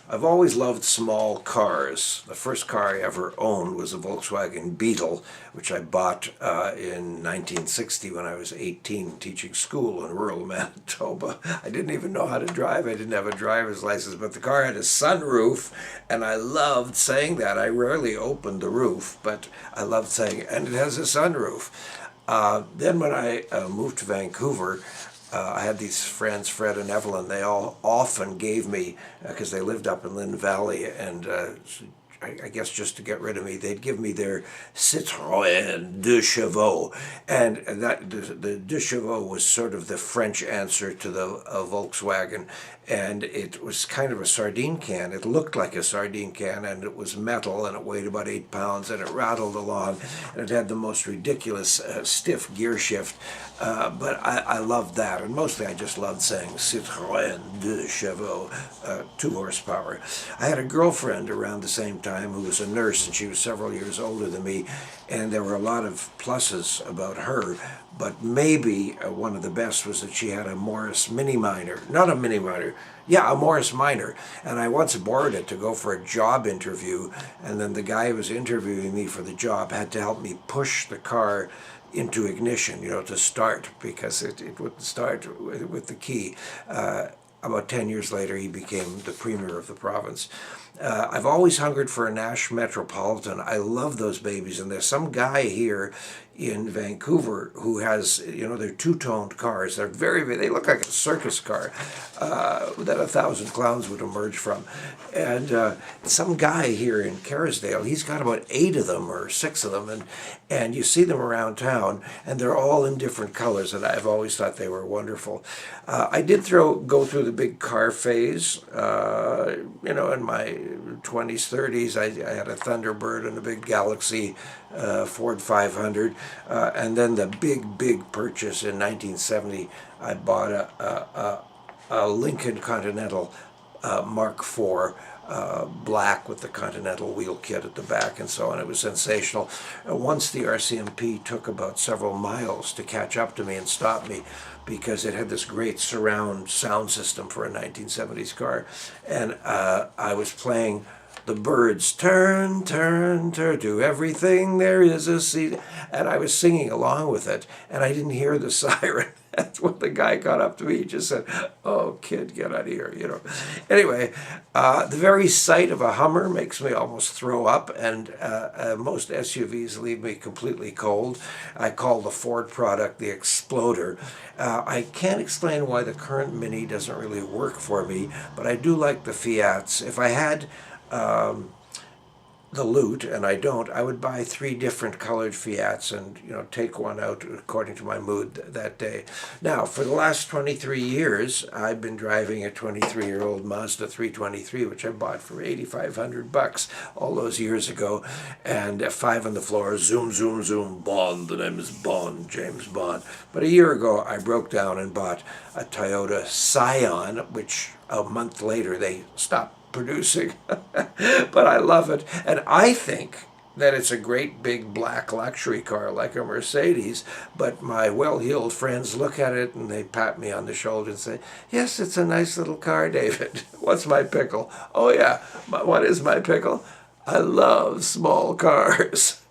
I've always loved small cars. The first car I ever owned was a Volkswagen Beetle, which I bought in 1960 when I was 18 teaching school in rural Manitoba. I didn't even know how to drive. I didn't have a driver's license, but the car had a sunroof, and I loved saying that. I rarely opened the roof, but I loved saying, and it has a sunroof. Then when I moved to Vancouver, I had these friends, Fred and Evelyn. They all often gave me, because they lived up in Lynn Valley, and I guess just to get rid of me, they'd give me their Citroën Deux Chevaux. And that the Deux Chevaux was sort of the French answer to the Volkswagen. And it was kind of a sardine can. It looked like a sardine can, and it was metal, and it weighed about 8 pounds, and it rattled along, and it had the most ridiculous stiff gear shift. But I loved that, and mostly I just loved saying Citroën Deux Chevaux, 2 horsepower. I had a girlfriend around the same time who was a nurse, and she was several years older than me, and there were a lot of pluses about her, but maybe one of the best was that she had a Morris Mini Minor. Not a Mini Minor, yeah, a Morris Minor. And I once borrowed it to go for a job interview, and then the guy who was interviewing me for the job had to help me push the car into ignition, to start, because it wouldn't start with the key. About 10 years later, he became the premier of the province. I've always hungered for a Nash Metropolitan. I love those babies, and there's some guy here in Vancouver who has, they're two-toned cars. They're they look like a circus car that 1,000 clowns would emerge from. And some guy here in Kerrisdale, he's got about 8 of them or 6 of them, and you see them around town, and they're all in different colors, and I've always thought they were wonderful. I did go through the big car phase, in my 20s, 30s. I had a Thunderbird and a big Galaxy Ford 500, and then the big purchase in 1970. I bought a Lincoln Continental Mark IV, black with the Continental wheel kit at the back and so on. It was sensational. Once the RCMP took about several miles to catch up to me and stop me, because it had this great surround sound system for a 1970s car, and I was playing the Byrds, turn, turn, turn, to everything there is a seat. And I was singing along with it, and I didn't hear the siren. That's when the guy got up to me. He just said, "Oh, kid, get out of here," Anyway, the very sight of a Hummer makes me almost throw up, and most SUVs leave me completely cold. I call the Ford product the Exploder. I can't explain why the current Mini doesn't really work for me, but I do like the Fiats. If I had the loot, and I don't, I would buy 3 different colored Fiats and, take one out according to my mood that day. Now, for the last 23 years, I've been driving a 23-year-old Mazda 323, which I bought for $8,500 all those years ago, and 5 on the floor, zoom, zoom, zoom, Bond, the name is Bond, James Bond. But a year ago, I broke down and bought a Toyota Scion, which a month later they stopped producing. But I love it, and I think that it's a great big black luxury car like a Mercedes, but my well-heeled friends look at it and they pat me on the shoulder and say, "Yes, it's a nice little car, David. What's my pickle?" Oh yeah, what is my pickle? I love small cars.